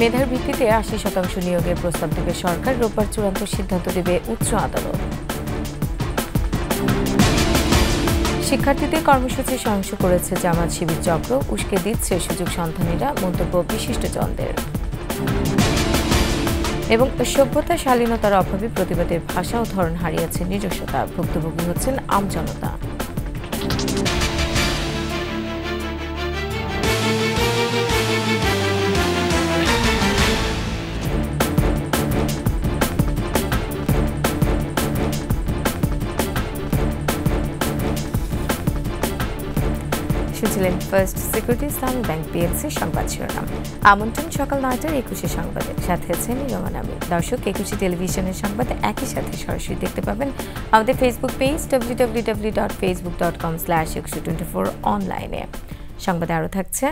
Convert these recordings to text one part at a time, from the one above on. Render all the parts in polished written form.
মেধার ভিত্তিতে ৮০% নিয়োগের প্রস্তাব দেবে সরকার, রোববার চূড়ান্ত সিদ্ধান্ত দেবে উচ্চ আদালত। শিক্ষার্থীদের কর্মসূচি সহিংস করেছে জামাত শিবির চক্র, উস্কে দিচ্ছে সুযোগ সন্ধানীরা, মন্তব্য বিশিষ্টজনদের। এবং সভ্যতা শালীনতার অভাবে প্রতিবাদের ভাষা ও ধরন হারিয়েছে নিজস্বতা, ভুক্তভোগী হচ্ছেন আমজনতা। শুনছিলেন ফার্স্ট সিকিউরিটি ইসলামী ব্যাংক পিএলসি সংবাদ শিরোনাম। আমন্ত্রণ সকাল ৯টার ২১ সংবাদের সাথে আছেন রোমান আমির। দর্শক, ২১ টেলিভিশনের সংবাদ একই সাথে সরাসরি দেখতে পাবেন আমাদের ফেসবুক পেজ www.facebook.com/2124 অনলাইনে। সংবাদে আরও থাকছে,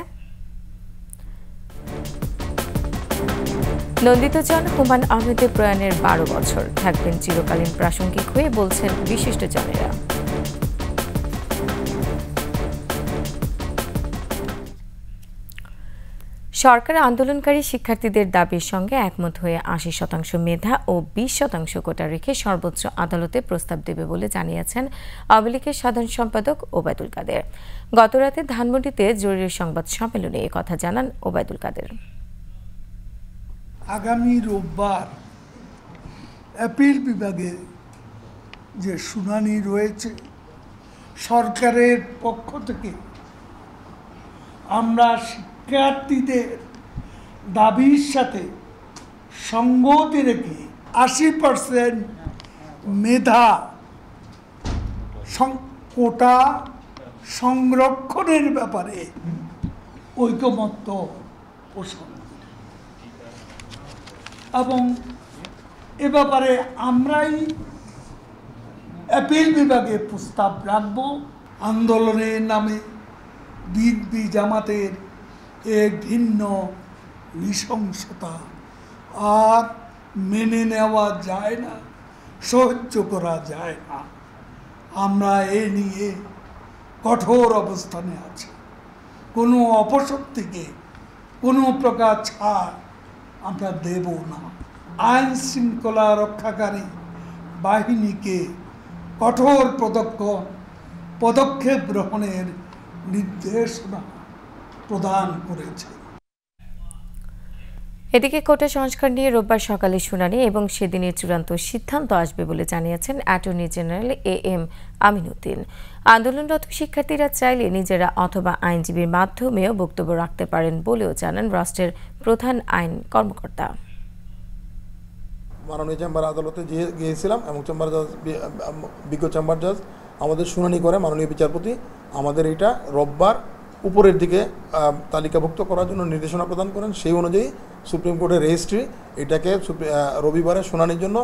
নন্দিতজন হুমায়ূন আহমেদের প্রয়াণের ১২ বছর, থাকবেন চিরকালীন প্রাসঙ্গিক হয়ে, বলছেন বিশিষ্টজনেরা। সরকার আন্দোলনকারী শিক্ষার্থীদের দাবির সঙ্গে একমত হয়ে ৮০% মেধা ও ২০% কোটা রেখে সর্বোচ্চ আদালতে প্রস্তাব দেবে বলে জানিয়েছেন আওয়ামী লীগের সাধারণ সম্পাদক ওবায়দুল কাদের। গতরাতে ধানমন্ডিতে জরুরি সংবাদ সম্মেলনে এ কথা জানান ওবায়দুল কাদের। আগামী রোববার অ্যাপিল বিভাগে যে শুনানি রয়েছে, সরকারের পক্ষ থেকে আমরা শিক্ষার্থীদের দাবির সাথে সঙ্গতি রেখে ৮০% মেধা কোটা সংরক্ষণের ব্যাপারে ঐকমত্য পোষণ এবং এ ব্যাপারে আমরাই অ্যাপিল বিভাগে প্রস্তাব রাখব। আন্দোলনের নামে বিএনপি জামাতের এক ভিন্ন নৃশংসতা আর মেনে নেওয়া যায় না, সহ্য করা যায় না। আমরা এ নিয়ে কঠোর অবস্থানে আছি। কোনো অপশক্তিকে কোনো প্রকার ছাড় আমরা দেব না। আইন শৃঙ্খলা রক্ষাকারী বাহিনীকে কঠোর পদক্ষেপ গ্রহণের নির্দেশনা প্রদান করেছে। এদিকে কোটা সংস্কার নিয়ে রোববার সকালে শুনানি এবং সেদিনের চূড়ান্ত সিদ্ধান্ত আসবে বলে জানিয়েছেন অ্যাটর্নি জেনারেল AM আমিনুদ্দিন। আন্দোলনরত শিক্ষার্থীরা চাইলে নিজেরা অথবা আইনজীবীর মাধ্যমেও বক্তব্য রাখতে পারেন বলেও জানান রাষ্ট্রের প্রধান আইন কর্মকর্তা। মাননীয় চেম্বার আদালতে গিয়েছিলাম এবং চেম্বার জাজ, বিজ্ঞ চেম্বার জাজ আমাদের শুনানি করে মাননীয় বিচারপতি আমাদের এটা রোববার উপরের দিকে তালিকাভুক্ত করার জন্য নির্দেশনা প্রদান করেন। সেই অনুযায়ী সুপ্রিম কোর্টের রেজিস্ট্রি এটাকে রবিবারে শুনানির জন্য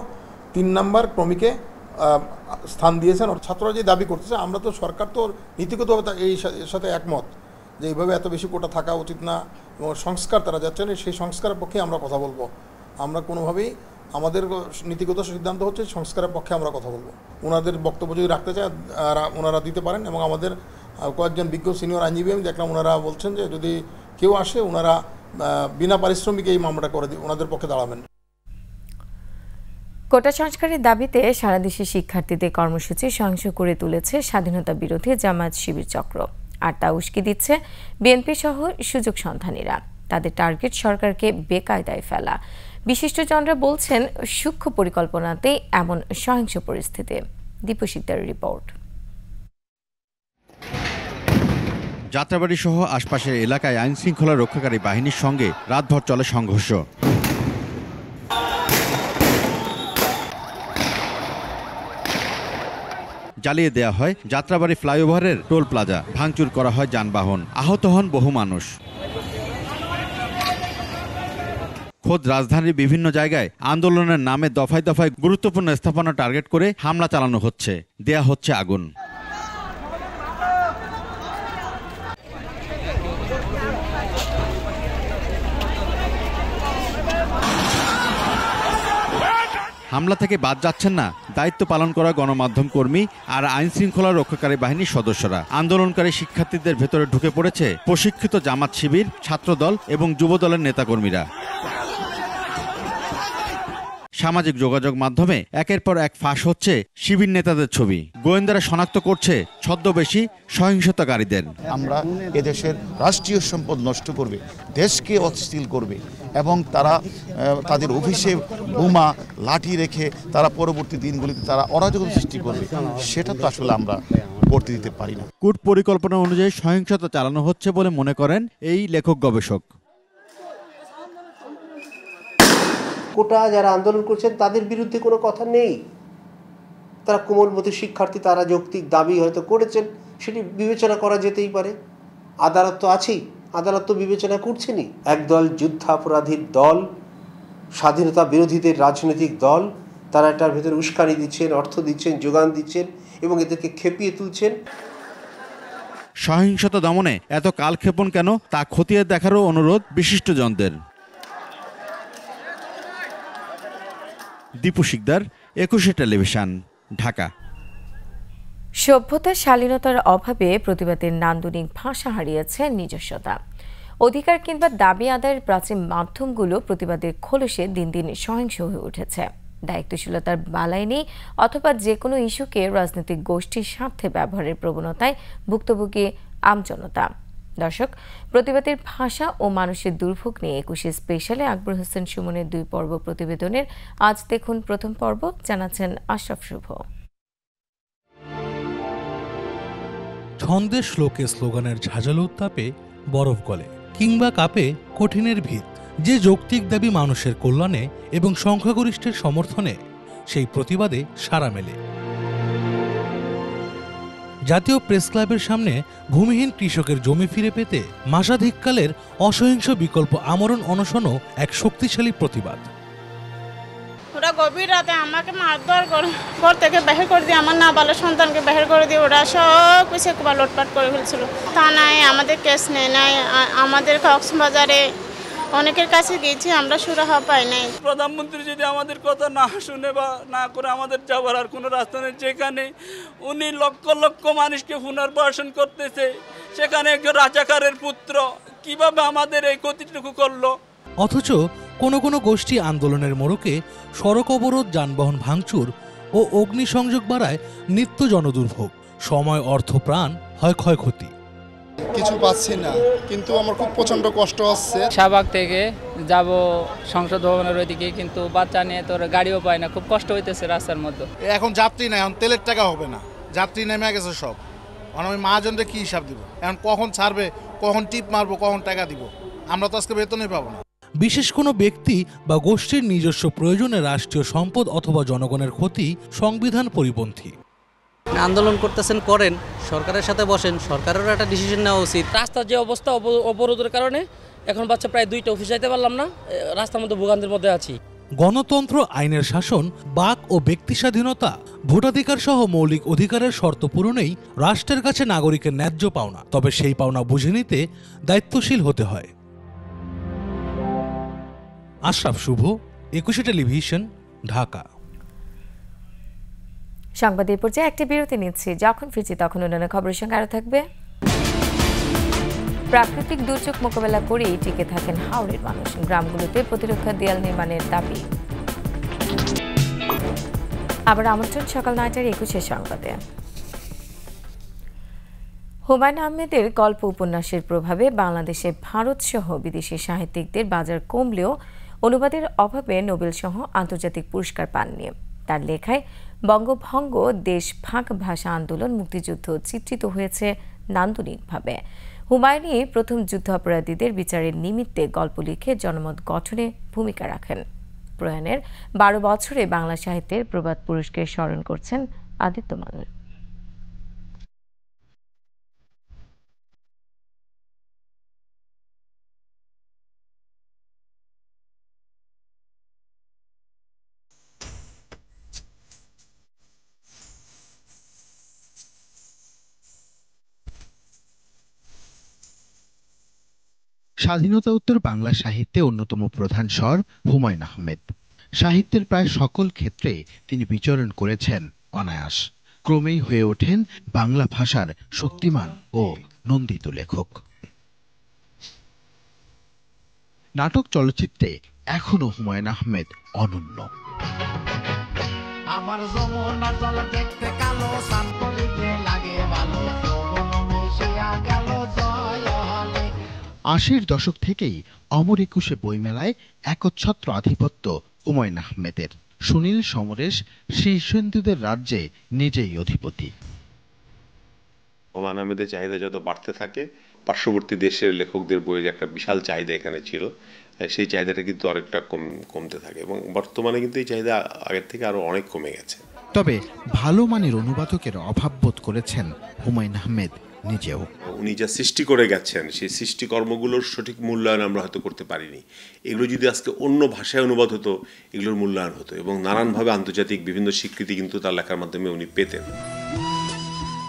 ৩ নম্বর ক্রমিকে স্থান দিয়েছেন। ছাত্ররা যে দাবি করতেছে, আমরা তো সরকার তো নীতিগতভাবে এই সাথে একমত যে এইভাবে এত বেশি কোটা থাকা উচিত না এবং সংস্কার তারা যাচ্ছেন, সেই সংস্কারের পক্ষে আমরা কথা বলবো। আমরা কোনোভাবেই আমাদের নীতিগত সিদ্ধান্ত হচ্ছে সংস্কারের পক্ষে আমরা কথা বলবো। ওনাদের বক্তব্য যদি রাখতে চায় ওনারা দিতে পারেন এবং আমাদের কয়েকজন বিজ্ঞ সিনিয়র আইনজীবী আমি দেখলাম ওনারা বলছেন যে যদি কেউ আসে ওনারা বিনা পারিশ্রমিকে এই মামলাটা করে ওনাদের পক্ষে দাঁড়াবেন। কোটা সংস্কারের দাবিতে সারা দেশে শিক্ষার্থীদের কর্মসূচি সহিংস করে তুলেছে স্বাধীনতা বিরোধী জামায়াত শিবির চক্র, আর তা উস্কে দিচ্ছে বিএনপি সহ সুযোগ সন্ধানীরা। তাদের টার্গেট সরকারকে বেকায়দায় ফেলা। বিশিষ্টজনরা বলছেন সূক্ষ্ম পরিকল্পনাতেই এমন সহিংস পরিস্থিতি। দীপু সিকদারের রিপোর্ট। যাত্রাবাড়ি সহ আশপাশের এলাকায় আইন শৃঙ্খলা রক্ষাকারী বাহিনীর সঙ্গে রাতভর চলে সংঘর্ষ। জ্বালিয়ে দেয়া হয় যাত্রাবাড়ি ফ্লাইওভারের টোল প্লাজা, ভাঙচুর করা হয় যানবাহন, আহত হন বহু মানুষ। খোদ রাজধানীর বিভিন্ন জায়গায় আন্দোলনের নামে দফায় দফায় গুরুত্বপূর্ণ স্থাপনা টার্গেট করে হামলা চালানো হচ্ছে, দেয়া হচ্ছে আগুন। হামলা থেকে বাদ যাচ্ছেন না দায়িত্ব পালন করা গণমাধ্যম কর্মী আর আইন শৃঙ্খলা রক্ষাকারী বাহিনীর সদস্যরা। আন্দোলনকারী শিক্ষার্থীদের ভেতরে ঢুকে পড়েছে প্রশিক্ষিত জামাত শিবির, ছাত্রদল এবং যুবদলের নেতাকর্মীরা। সামাজিক যোগাযোগ মাধ্যমে একের পর এক ফাঁস হচ্ছে শিবির নেতাদের ছবি। গোয়েন্দারা শনাক্ত করছে ছদ্মবেশী সহিংসতাকারীদের। আমরা এদেশের রাষ্ট্রীয় সম্পদ নষ্ট করবে, দেশকে অস্থিতিশীল করবে এবং তারা তাদের অফিসে বোমা লাঠি রেখে তারা পরবর্তী দিনগুলিতে তারা অরাজকতা সৃষ্টি করবে, সেটা তো আসলে আমরা করতে দিতে পারি না। কূট পরিকল্পনা অনুযায়ী সহিংসতা চালানো হচ্ছে বলে মনে করেন এই লেখক গবেষক। কোটা যারা আন্দোলন করছেন তাদের বিরুদ্ধে কোনো কথা নেই, তারা কোমলমতি শিক্ষার্থী, তারা যৌক্তিক দাবি হয়তো করেছেন, সেটি বিবেচনা করা যেতেই পারে। আদালত তো আছেই, আদালত তো বিবেচনা করছেনই। একদল যুদ্ধাপরাধীর দল, স্বাধীনতা বিরোধীদের রাজনৈতিক দল, তারা এটার ভেতরে উস্কানি দিচ্ছেন, অর্থ দিচ্ছেন, যোগান দিচ্ছেন এবং এদেরকে খেপিয়ে তুলছেন। সহিংসতা দমনে এত কালক্ষেপণ কেন তা খতিয়ে দেখারও অনুরোধ বিশিষ্টজনদের। দীপু শিকদার, 21 টেলিভিশন, ঢাকা। সভ্যতার শালীনতার অভাবে প্রতিবাদের নান্দনিক ভাষা হারিয়েছে নিজস্বতা। অধিকার কিংবা দাবি আদায়ের প্রাচীন মাধ্যমগুলো প্রতিবাদের খোলসে দিন দিন সহিংস হয়ে উঠেছে। দায়িত্বশীলতার বালাই নেই অথবা যে কোনো ইস্যুকে রাজনৈতিক গোষ্ঠীর স্বার্থে ব্যবহারের প্রবণতায় ভুক্তভোগী আমজনতা। দর্শক, প্রতিবাদের ভাষা ও মানুষের দুর্ভোগ নিয়ে 21 স্পেশালে আকবর হোসেন সুমনের 2 পর্ব প্রতিবেদনের আজ দেখুন প্রথম পর্ব, জানাচ্ছেন আশরাফ শুভ। ছন্দের শ্লোকে স্লোগানের ঝাঁঝালো উত্তাপে বরফ গলে কিংবা কাপে কঠিনের ভিত, যে যৌক্তিক দাবি মানুষের কল্যাণে এবং সংখ্যাগরিষ্ঠের সমর্থনে, সেই প্রতিবাদে সাড়া মেলে। জাতীয় প্রেস ক্লাবের সামনে ভূমিহীন কৃষকের জমি ফিরে পেতে মাসাধিককালের অসহিংস বিকল্প আমরণ অনশনও এক শক্তিশালী প্রতিবাদ। ওরা গভীর রাতে আমাকে মারধর করে ঘর থেকে বের করে দিয়ে, আমার নাবালক সন্তানকে বের করে দিয়ে ওরা সব কিছু একবার লুটপাট করে ফেলছিল। থানায় আমাদের কেস নেয় নাই, আমাদের কক্সবাজারে অনেকের কাছে গিয়েছি, আমরা সুরাহা পাই নাই। প্রধানমন্ত্রী যদি আমাদের কথা না শুনে বা না করে, আমাদের যাওয়ার আর কোনো রাস্তা নেই। যেখানে উনি লক্ষ লক্ষ মানুষকে পুনর্বাসন করতেছে, সেখানে একজন রাজাকারের পুত্র কিভাবে আমাদের এই ক্ষতিটুকু করলো। অথচ কোনো কোনো গোষ্ঠী আন্দোলনের মোড়কে সড়ক অবরোধ, যানবাহন ভাঙচুর ও অগ্নিসংযোগ বাড়ায় নিত্য জনদুর্ভোগ। সময়, অর্থ, প্রাণ হয় ক্ষয়ক্ষতি। কিছু পাচ্ছি না, কিন্তু আমার খুব প্রচন্ড কষ্ট হচ্ছে। শাহবাগ থেকে যাব সংসদ ভবনের ওইদিকে, কিন্তু বাচ্চা নিয়ে তোর গাড়িও পায় না, খুব কষ্ট হইতেছে রাস্তার মধ্যে। এখন যাত্রী নাই, এখন তেলের টাকা হবে না, যাত্রী নেমে গেছে সব। আমি মহাজনদের কি হিসাব দিব? এখন কখন ছাড়বে, কখন টিপ মারবো, কখন টাকা দিব? আমরা তো আজকে বেতনই পাবো না। বিশেষ কোনো ব্যক্তি বা গোষ্ঠীর নিজস্ব প্রয়োজনে রাষ্ট্রীয় সম্পদ অথবা জনগণের ক্ষতি সংবিধান পরিপন্থী। আন্দোলন করতেছেন, করেন, সরকারের সাথে বসেন, সরকারেরও একটা ডিসিশন নেওয়া উচিত। রাস্তার যে অবস্থা, অবরোধের কারণে এখন বাচ্চা প্রায় 2টা অফিস যাইতে পারলাম না, রাস্তার মধ্যে ভোগান্তির মধ্যে আছি। গণতন্ত্র, আইনের শাসন, বাক ও ব্যক্তি স্বাধীনতা, ভোটাধিকার সহ মৌলিক অধিকারের শর্ত পূরণেই রাষ্ট্রের কাছে নাগরিকের ন্যায্য পাওনা। তবে সেই পাওনা বুঝে নিতে দায়িত্বশীল হতে হয়। আশরাফ শুভ, 21 টেলিভিশন, ঢাকা। সংবাদের পর্যায়ে একটি বিরতি নিচ্ছি, যখন ফিরছি তখন অন্যান্য খবরের সঙ্গে আরও থাকবে। প্রাকৃতিক দুর্যোগ মোকাবেলা করেই টিকে থাকেন হাওড়ের মানুষ, গ্রামগুলোতে প্রতিরক্ষা দেয়াল নির্মাণের দাবি। আবার আমন্ত্রণ সকাল 9টার 21 সংবাদে। হুমায়ুন আহমেদের গল্প উপন্যাসের প্রভাবে বাংলাদেশে ভারত সহ বিদেশি সাহিত্যিকদের বাজার কমলেও অনুবাদের অভাবে নোবেল সহ আন্তর্জাতিক পুরস্কার পাননি। তার লেখায় বঙ্গভঙ্গ, দেশভাগ, ভাষা আন্দোলন, মুক্তিযুদ্ধ চিত্রিত হয়েছে নান্দনিকভাবে। হুমায়ুনই প্রথম যুদ্ধাপরাধীদের বিচারের নিমিত্তে গল্প লিখে জনমত গঠনে ভূমিকা রাখেন। প্রয়াণের 12 বছরে বাংলা সাহিত্যের প্রবাদ পুরস্কার স্মরণ করছেন আদিত্য মানু। স্বাধীনতা উত্তর বাংলা সাহিত্যে অন্যতম প্রধান স্বর হুমায়ুন আহমেদ। সাহিত্যের প্রায় সকল ক্ষেত্রে তিনি বিচরণ করেছেন অনায়াস। ক্রমেই হয়ে ওঠেন বাংলা ভাষার শক্তিমান ও নন্দিত লেখক। নাটক, চলচ্চিত্রে এখনো হুমায়ুন আহমেদ অনন্য। আমার যমুনা জল দেখতে কালো সান করিতে লাগে ভালো আশির দশক থেকেই অমর একুশে বইমেলায় একচ্ছত্র আধিপত্য হুমায়ূন আহমেদের। সুনীল সমরেশ শীর্ষেন্দুদের রাজ্যে নিজেই অধিপতি। হুমায়ূন আহমেদের চাহিদা যত বাড়তে থাকে, পার্শ্ববর্তী দেশের লেখকদের বইয়ের একটা বিশাল চাহিদা এখানে ছিল, সেই চাহিদাটা কিন্তু অনেকটা কমতে থাকে এবং বর্তমানে কিন্তু এই চাহিদা আগের থেকে আরো অনেক কমে গেছে। তবে ভালো মানের অনুবাদকের অভাব বোধ করেছেন হুমায়ূন আহমেদ নিজেও। উনি যা সৃষ্টি করে গেছেন সেই সৃষ্টিকর্মগুলোর সঠিক মূল্যায়ন আমরা হয়তো করতে পারিনি। এগুলো যদি আজকে অন্য ভাষায় অনুবাদ হতো, এগুলোর মূল্যায়ন হতো এবং নানানভাবে আন্তর্জাতিক বিভিন্ন স্বীকৃতি কিন্তু তার লেখার মাধ্যমে উনি পেতেন।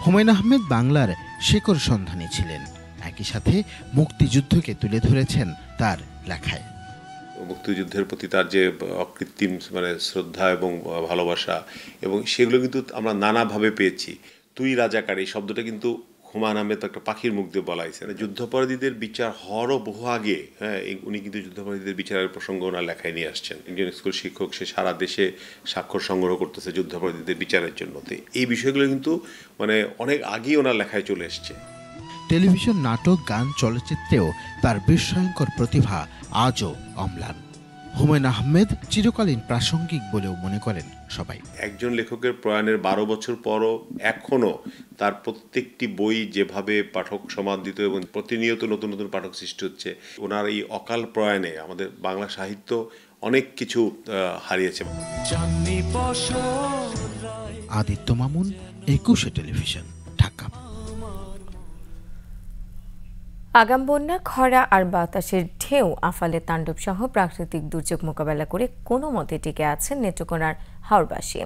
হুমায়ূন আহমেদ বাংলার শেকড় সন্ধানী ছিলেন, একই সাথে মুক্তিযুদ্ধকে তুলে ধরেছেন তার লেখায়। মুক্তিযুদ্ধের প্রতি তার যে অকৃত্রিম শ্রদ্ধা এবং ভালোবাসা, এবং সেগুলো কিন্তু আমরা নানাভাবে পেয়েছি। তুই রাজাকার এই শব্দটা কিন্তু হুমায়ূন আহমেদ একটা পাখির মুখ দিয়ে বলাইছে। যুদ্ধাপরাধীদের বিচার হওয়ারও বহু আগে, উনি কিন্তু যুদ্ধাপরাধীদের বিচারের প্রসঙ্গ ওনার লেখায় নিয়ে আসছেন। ইন্ডিয়ান স্কুল শিক্ষক, সে সারা দেশে স্বাক্ষর সংগ্রহ করতেছে যুদ্ধাপরাধীদের বিচারের জন্য। তো এই বিষয়গুলো কিন্তু অনেক আগেই ওনার লেখায় চলে এসছে। টেলিভিশন, নাটক, গান, চলচ্চিত্রেও তার বিস্ময়কর প্রতিভা আজও অম্লান। হুমায়ূন আহমেদ চিরকালীন প্রাসঙ্গিক বলেও মনে করেন সবাই। একজন লেখকের প্রয়াণের 12 বছর পরও এখনো তার প্রত্যেকটি বই যেভাবে পাঠক সমাদৃত এবং প্রতিনিয়ত নতুন নতুন পাঠক সৃষ্টি হচ্ছে, ওনার এই অকাল প্রয়াণে আমাদের বাংলা সাহিত্য অনেক কিছু হারিয়েছে। আদিত্য মামুন, একুশে টেলিভিশন, ঢাকা। আগাম বন্যা, খরা আর বাতাসের ঢেউ, আফালের তাণ্ডব সহ প্রাকৃতিক দুর্যোগ মোকাবেলা করে কোনো মতে টিকে আছেন নেত্রকোনার হাওরবাসী।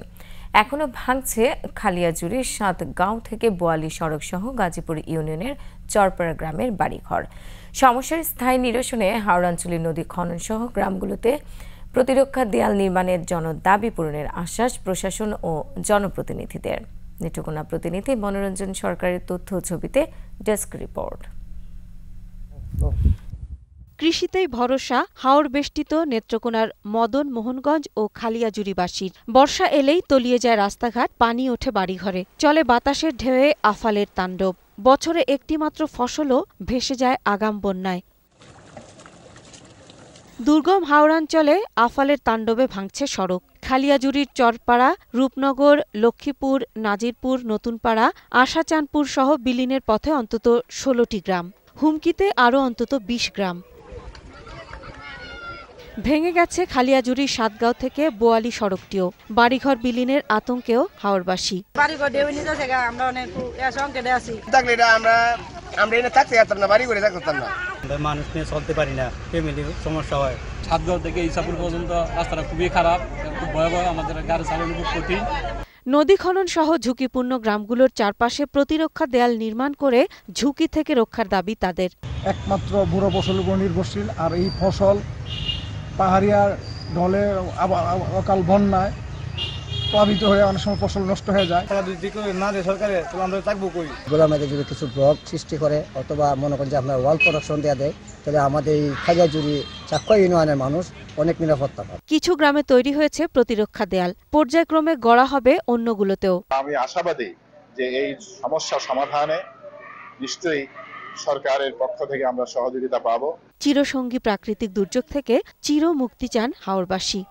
এখনও ভাঙছে খালিয়াজুড়ি 7 গাঁও থেকে বোয়ালি সড়ক সহ গাজীপুর ইউনিয়নের চরপাড়া গ্রামের বাড়িঘর। সমস্যার স্থায়ী নিরসনে হাওড়াঞ্চলের নদী খনন সহ গ্রামগুলোতে প্রতিরক্ষা দেয়াল নির্মাণের জনদাবি পূরণের আশ্বাস প্রশাসন ও জনপ্রতিনিধিদের। নেত্রকোনা প্রতিনিধি মনোরঞ্জন সরকারের তথ্য ছবিতে ডেস্ক রিপোর্ট। কৃষিতেই ভরসা হাওর বেষ্টিত নেত্রকোনার মদন মোহনগঞ্জ ও খালিয়াজুড়িবাসীর। বর্ষা এলেই তলিয়ে যায় রাস্তাঘাট, পানি ওঠে বাড়িঘরে, চলে বাতাসের ঢেউয়ে আফালের তাণ্ডব। বছরে একটিমাত্র ফসলও ভেসে যায় আগাম বন্যায়। দুর্গম হাওড়াঞ্চলে আফালের তাণ্ডবে ভাঙছে সড়ক। খালিয়াজুড়ির চরপাড়া, রূপনগর, লক্ষ্মীপুর, নাজিরপুর, নতুনপাড়া, আশাচাঁদপুর সহ বিলীনের পথে অন্তত 16টি গ্রাম। হুমকিতে আরও অন্তত 20 গ্রাম। ভেঙে গেছে খালিয়াজুড়ির 7 গাঁও থেকে বোয়ালি সড়কটিও। বাড়িঘর বিলীনের আতঙ্কেও হাওরবাসী। মানুষ নিয়ে চলতে পারি না, ফ্যামিলির সমস্যা হয়। 7 গাঁও থেকে ইসাপুর পর্যন্ত রাস্তাটা খুবই খারাপ, খুব ভয়াবহ, আমাদের গাড়ি চালানো খুব কঠিন। নদী খনন সহ ঝুঁকিপূর্ণ গ্রামগুলোর চারপাশে প্রতিরক্ষা দেয়াল নির্মাণ করে ঝুঁকি থেকে রক্ষার দাবি তাদের। একমাত্র বুড়ো ফসল উপর নির্ভরশীল, আর এই ফসল পাহাড়িয়া ঢলে অকাল বন্যায় প্লাবিত হয়ে অনেক সময় ফসল নষ্ট হয়ে যায়। গ্রামে যদি কিছু ব্লক সৃষ্টি করে অথবা মনে করেন যে আপনার ওয়াল প্রোডাকশন দেওয়া দেয়, তাহলে আমাদের এই খালিয়াজুড়ি চাক্কা ইউনিয়নের মানুষ অনেক নিরাপত্তা পাবে। কিছু গ্রামে তৈরি হয়েছে প্রতিরক্ষা দেয়াল, পর্যায়ক্রমে গড়া হবে অন্যগুলোতেও। আমি আশাবাদী যে এই সমস্যা সমাধানে নিশ্চয়ই সরকারের পক্ষ থেকে আমরা সহযোগিতা পাবো। চিরসঙ্গী প্রাকৃতিক দুর্যোগ থেকে চির মুক্তি চান হাওরবাসী।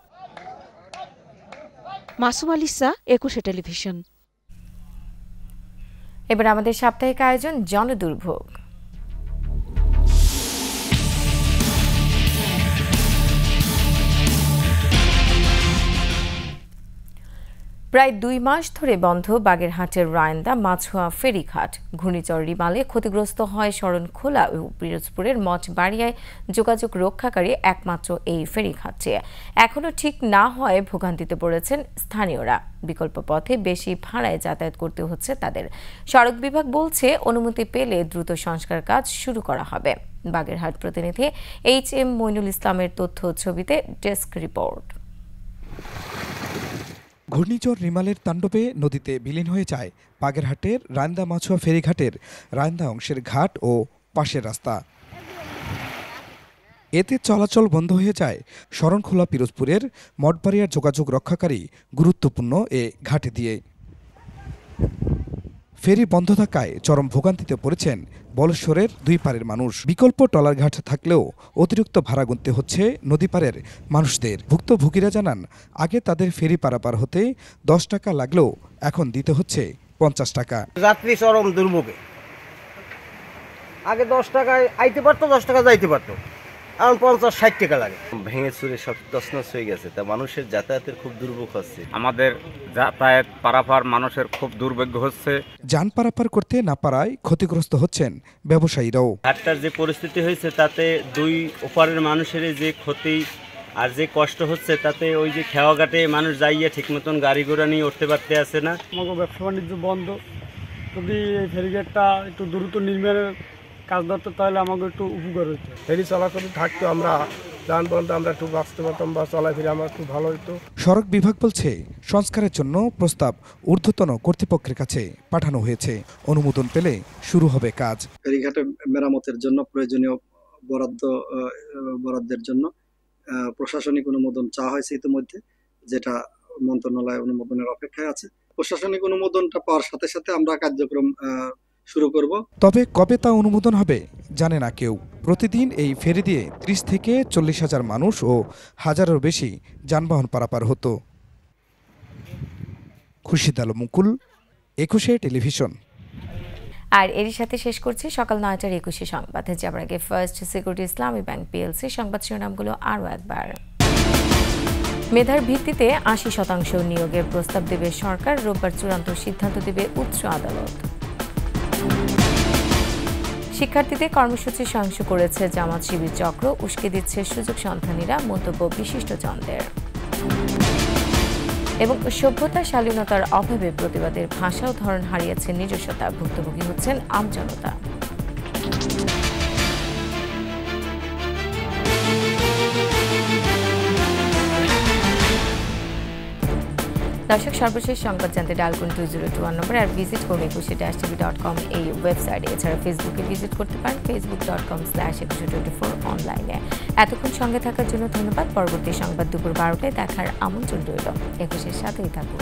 মাসুম আলিসা, একুশে টেলিভিশন। এবার আমাদের সাপ্তাহিক আয়োজন জনদুর্ভোগ। প্রায় 2 মাস ধরে বন্ধ বাগেরহাটের রায়ন্দা মাছুয়া ফেরিঘাট। ঘূর্ণিঝড় রিমালে ক্ষতিগ্রস্ত হয় শরণখোলা ও পিরোজপুরের মঠবাড়িয়ায় যোগাযোগ রক্ষাকারী একমাত্র এই ফেরিঘাটটি। এখনও ঠিক না হয় ভোগান্তিতে পড়েছেন স্থানীয়রা। বিকল্প পথে বেশি ভাড়ায় যাতায়াত করতে হচ্ছে তাদের। সড়ক বিভাগ বলছে অনুমতি পেলে দ্রুত সংস্কার কাজ শুরু করা হবে। বাগেরহাট প্রতিনিধি HM মইনুল ইসলামের তথ্য ছবিতে ডেস্ক রিপোর্ট। ঘূর্ণিঝড় রিমালের তাণ্ডবে নদীতে বিলীন হয়ে যায় বাগেরহাটের রায়ন্দা মাছুয়া ফেরিঘাটের রায়ন্দা অংশের ঘাট ও পাশের রাস্তা। এতে চলাচল বন্ধ হয়ে যায় শরণখোলা পিরোজপুরের মঠবাড়িয়ার যোগাযোগ রক্ষাকারী গুরুত্বপূর্ণ এ ঘাটে দিয়ে। ফেরি বন্ধ থাকায় চরম ভোগান্তিতে পড়েছেন বলেশ্বরের দুই পারের মানুষ। বিকল্প ট্রলার ঘাট থাকলেও অতিরিক্ত ভাড়া গুনতে হচ্ছে নদী পারের মানুষদের। ভুক্তভোগীরা জানান, আগে তাদের ফেরি পারাপার হতে 10 টাকা লাগলেও এখন দিতে হচ্ছে 50 টাকা। যাত্রী চরম দুর্ভোগে। আগে 10 টাকায় আইতে পারতো, 10 টাকা যাইতে পারতো, এখন 50-60 টাকা লাগে। ভেঙে চুরে সব তছনছ হয়ে গেছে, তা মানুষের যাতায়াতের খুব দুর্ভোগ হচ্ছে। আমাদের যাতায়াত পারাপার মানুষের খুব দুর্ভাগ্য হচ্ছে। যান পারাপার করতে না পারায় ক্ষতিগ্রস্ত হচ্ছেন ব্যবসায়ীরাও। ঘাটটার যে পরিস্থিতি হয়েছে তাতে দুই ওপারের মানুষের যে ক্ষতি আর যে কষ্ট হচ্ছে, তাতে ওই যে খেওয়া ঘাটে মানুষ যাইয়ে ঠিক মতন গাড়ি ঘোড়া নিয়ে উঠতে পারতে আসে না। আমাদের ব্যবসা বাণিজ্য বন্ধ, যদি এই ফেরিঘাটটা একটু দ্রুত নির্মাণের কাজ ধরতো তাহলে আমাকে একটু উপকার হতো। ফেরি চলাচল থাকতো, আমরা যানবাহন আমরা একটু বাঁচতে পারতাম বা চলাফেরি আমার একটু ভালো হতো। সড়ক বিভাগ বলছে সংস্কারের জন্য প্রস্তাব ঊর্ধ্বতন কর্তৃপক্ষের কাছে পাঠানো হয়েছে। অনুমোদন পেলে শুরু হবে কাজ। ফেরিঘাটে মেরামতের জন্য প্রয়োজনীয় বরাদ্দের জন্য প্রশাসনিক অনুমোদন চাওয়া হয়েছে ইতিমধ্যে, যেটা মন্ত্রণালয় অনুমোদনের অপেক্ষায় আছে। প্রশাসনিক অনুমোদনটা পাওয়ার সাথে সাথে আমরা কার্যক্রম শুরু করব। তবে কবে তা অনুমোদন হবে জানে না কেউ। প্রতিদিন এই ফেরি দিয়ে 30 থেকে 40 হাজার মানুষ ও হাজারের বেশি যানবাহন পারাপার হতো। খুরশিদ আলম মুকুল, 21 টেলিভিশন। আর এরই সাথে শেষ করছি সকাল 9টার 21 সংবাদ। যাবার আগে ফার্স্ট সিকিউরিটি ইসলামী ব্যাংক পিএলসি সংবাদ শিরোনামগুলো আরও একবার। মেধার ভিত্তিতে 80% নিয়োগের প্রস্তাব দেবে সরকার, রোববার চূড়ান্ত সিদ্ধান্ত দেবে উচ্চ আদালত। শিক্ষার্থীদের কর্মসূচি সহিংস করেছে জামাত শিবির চক্র, উস্কে দিচ্ছে সুযোগ সন্ধানীরা, মন্তব্য বিশিষ্টজনদের। এবং সভ্যতা শালীনতার অভাবে প্রতিবাদের ভাষা ও ধরন হারিয়েছে নিজস্বতা, ভুক্তভোগী হচ্ছেন আমজনতা। দর্শক, সর্বশেষ সংবাদ জানতে ডায়াল করুন 2021 নম্বর আর ভিজিট করুন 21tv.com এই ওয়েবসাইটে। এছাড়া ফেসবুকে ভিজিট করতে পারেন facebook.com/2124 অনলাইনে। এতক্ষণ সঙ্গে থাকার জন্য ধন্যবাদ। পরবর্তী সংবাদ দুপুর 12টায় দেখার আমন্ত্রণ রইল। 21-এর সাথেই থাকুন।